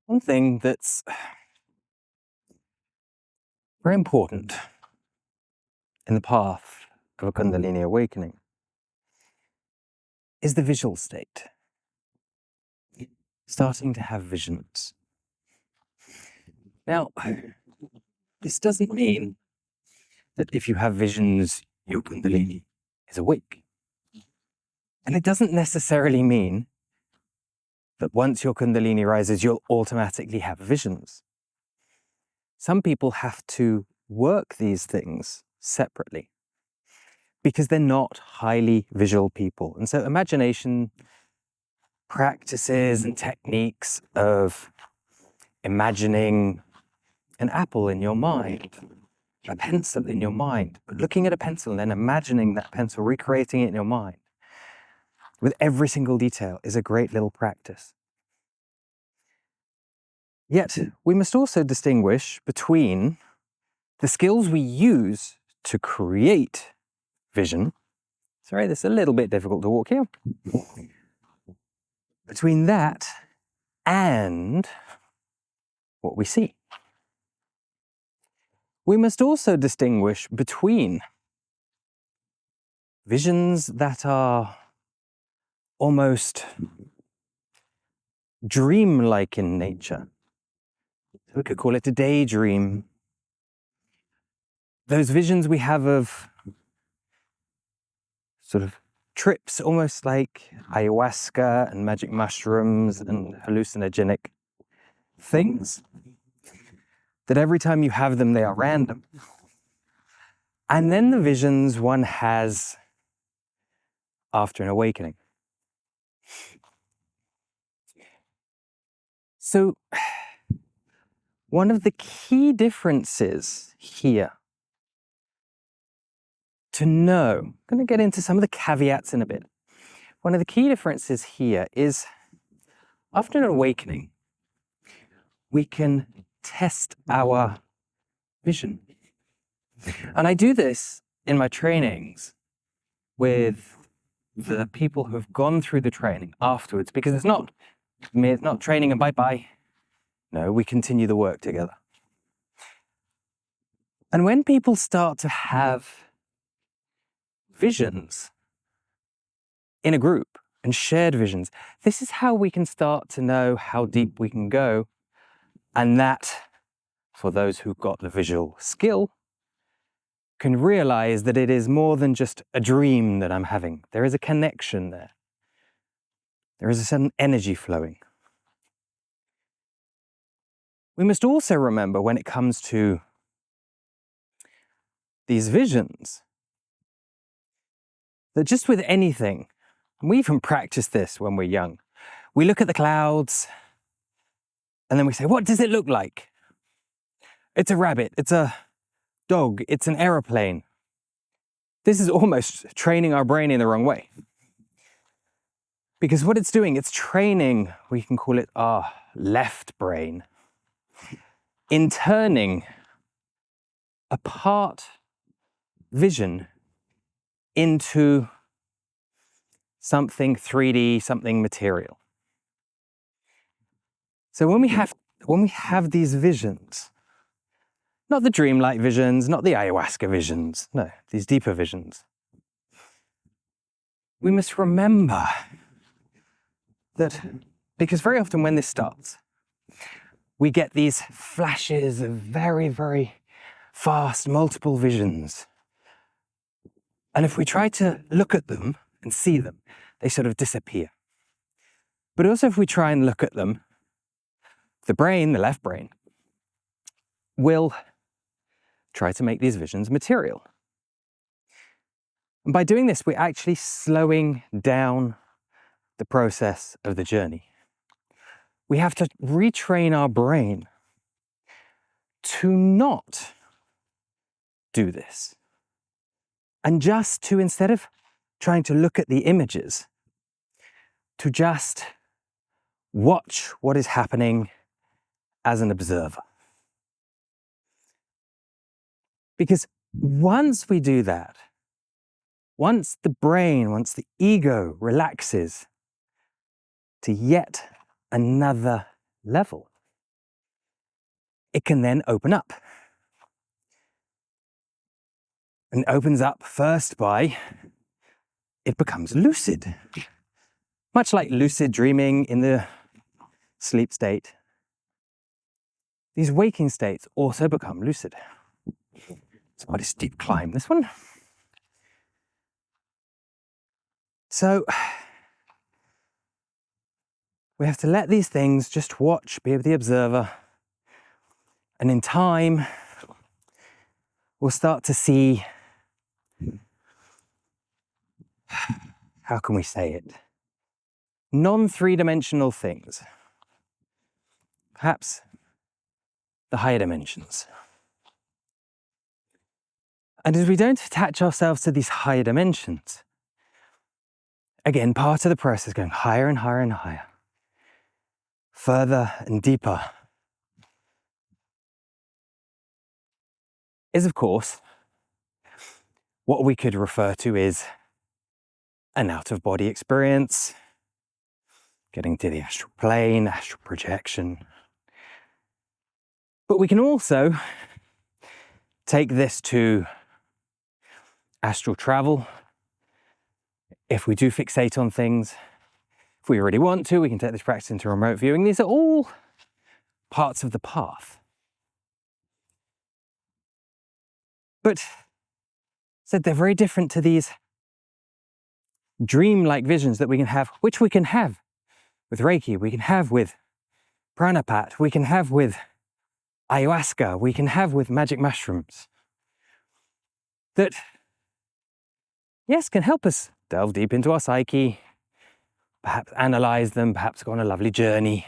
One thing that's very important in the path of a Kundalini awakening is the visual state. Starting to have visions. Now, this doesn't mean that if you have visions, your Kundalini is awake. And it doesn't necessarily mean that once your Kundalini rises, you'll automatically have visions. Some people have to work these things separately because they're not highly visual people. And so imagination practices and techniques of imagining an apple in your mind, a pencil in your mind, but looking at a pencil and then imagining that pencil, recreating it in your mind with every single detail is a great little practice. Yet, we must also distinguish between the skills we use to create vision. Sorry, this is a little bit difficult to walk here. Between that and what we see. We must also distinguish between visions that are almost dream-like in nature. So we could call it a daydream. Those visions we have of sort of trips, almost like ayahuasca and magic mushrooms and hallucinogenic things, that every time you have them, they are random. And then the visions one has after an awakening. So, one of the key differences here to know, I'm going to get into some of the caveats in a bit. One of the key differences here is after an awakening, we can test our vision. And I do this in my trainings with the people who have gone through the training afterwards, because it's not training and bye-bye. No, we continue the work together. And when people start to have visions in a group and shared visions, this is how we can start to know how deep we can go. And that, for those who've got the visual skill, can realize that it is more than just a dream that I'm having. There is a connection there. There is a certain energy flowing. We must also remember when it comes to these visions, that just with anything, and we even practice this when we're young, we look at the clouds and then we say, what does it look like? It's a rabbit, it's a dog, it's an aeroplane. This is almost training our brain in the wrong way. Because what it's doing, it's training, we can call it our left brain, in turning a part vision into something 3D, something material. So when we have these visions, not the dreamlike visions, not the ayahuasca visions, no, these deeper visions, we must remember that, because very often when this starts, we get these flashes of very, very fast, multiple visions. And if we try to look at them and see them, they sort of disappear. But also if we try and look at them, the brain, the left brain, will try to make these visions material. And by doing this, we're actually slowing down the process of the journey. We have to retrain our brain to not do this. And just to, instead of trying to look at the images, to just watch what is happening as an observer. Because once we do that, once the brain, once the ego relaxes to yet another level, it can then open up. And it opens up first by, it becomes lucid. Much like lucid dreaming in the sleep state, these waking states also become lucid. It's quite a steep climb, this one. So we have to let these things just watch, be the observer, and in time, we'll start to see, how can we say it? Non-three-dimensional things. Perhaps the higher dimensions. And as we don't attach ourselves to these higher dimensions, again, part of the process going higher and higher and higher, further and deeper, is of course what we could refer to as an out-of-body experience, getting to the astral plane, astral projection. But we can also take this to astral travel. If we do fixate on things, if we really want to, we can take this practice into remote viewing. These are all parts of the path. But so they're very different to these dream-like visions that we can have, which we can have with Reiki, we can have with pranapat, we can have with ayahuasca, we can have with magic mushrooms. That, yes, can help us delve deep into our psyche, perhaps analyze them, perhaps go on a lovely journey,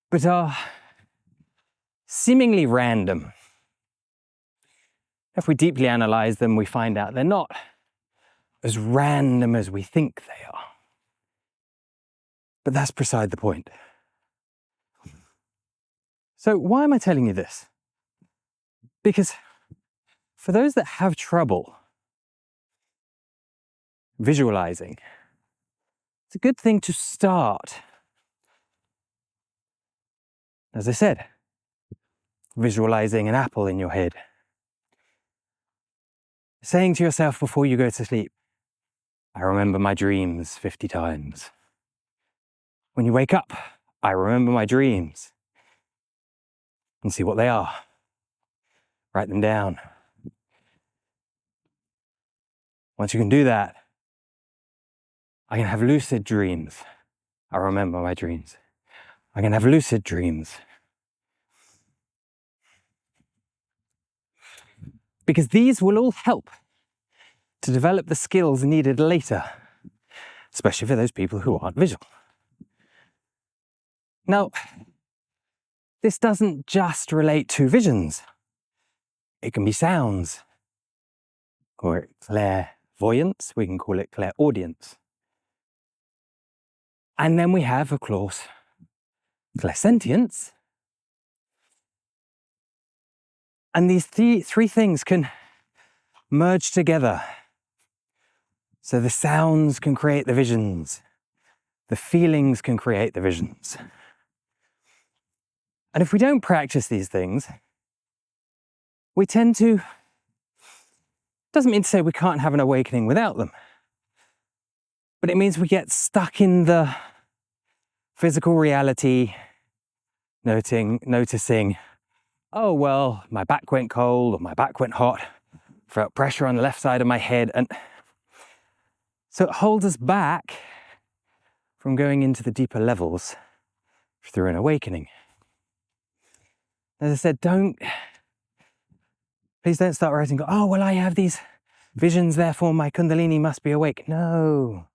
but are seemingly random. If we deeply analyze them, we find out they're not as random as we think they are. But that's beside the point. So why am I telling you this? Because for those that have trouble visualizing, it's a good thing to start, as I said, visualizing an apple in your head. Saying to yourself before you go to sleep, I remember my dreams 50 times. When you wake up, I remember my dreams. And see what they are. Write them down. Once you can do that, I can have lucid dreams. I remember my dreams. I can have lucid dreams. Because these will all help to develop the skills needed later, especially for those people who aren't visual. Now, this doesn't just relate to visions. It can be sounds, or clairvoyance, we can call it clairaudience. And then we have, of course, clairsentience. And these three things can merge together. So the sounds can create the visions. The feelings can create the visions. And if we don't practice these things, we tend to, doesn't mean to say we can't have an awakening without them, but it means we get stuck in the physical reality, noticing, oh, well, my back went cold or my back went hot, felt pressure on the left side of my head. And so it holds us back from going into the deeper levels through an awakening. As I said, please don't start writing, oh, well, I have these visions, therefore my Kundalini must be awake. No.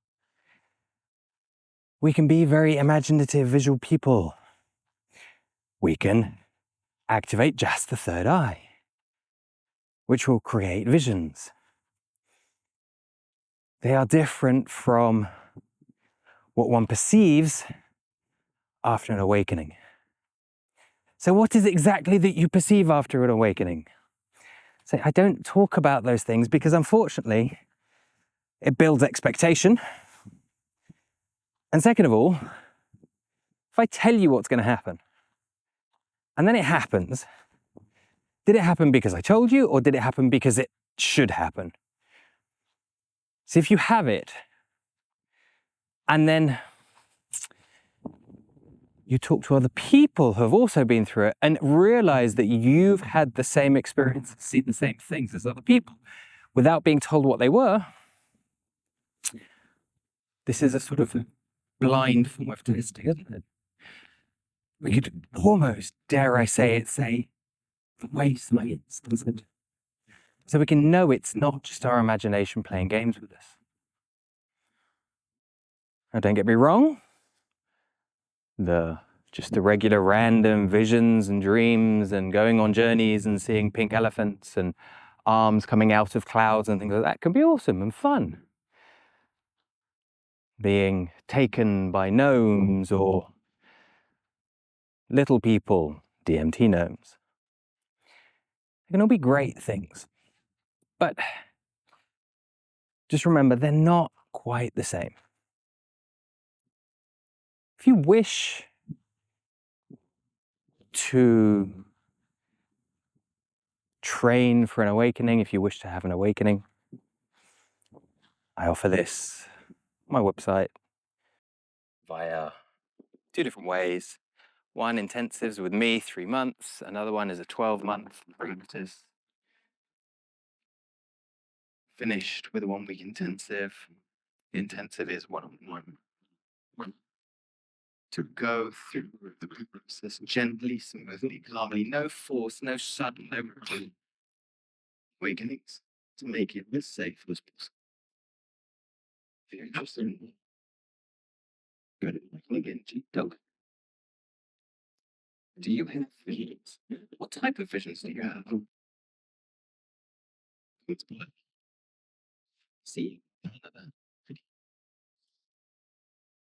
We can be very imaginative, visual people. We can activate just the third eye, which will create visions. They are different from what one perceives after an awakening. So what is it exactly that you perceive after an awakening? So I don't talk about those things because unfortunately, it builds expectation. And second of all, if I tell you what's going to happen, And then it happens. Did it happen because I told you, or did it happen because it should happen? See, if you have it, and then you talk to other people who have also been through it and realize that you've had the same experience, seen the same things as other people, without being told what they were, this is a sort of blind form of testing, isn't it? We could almost, dare I say it, say, the way science does it. So we can know it's not just our imagination playing games with us. Now, don't get me wrong, just the regular random visions and dreams and going on journeys and seeing pink elephants and arms coming out of clouds and things like that can be awesome and fun. Being taken by gnomes or little people, DMT gnomes. They can all be great things. But just remember, they're not quite the same. If you wish to train for an awakening, if you wish to have an awakening, I offer this on my website via 2 different ways. One, intensives with me, 3 months. Another one is a 12-month practice. Finished with a 1-week intensive. The intensive is one-on-one. To go through the process gently, smoothly, calmly, no force, no sudden, no awakenings, to make it as safe as possible. If you're interested in go to kundalini.What. Do you have visions? What type of visions do you have? It's blood. See,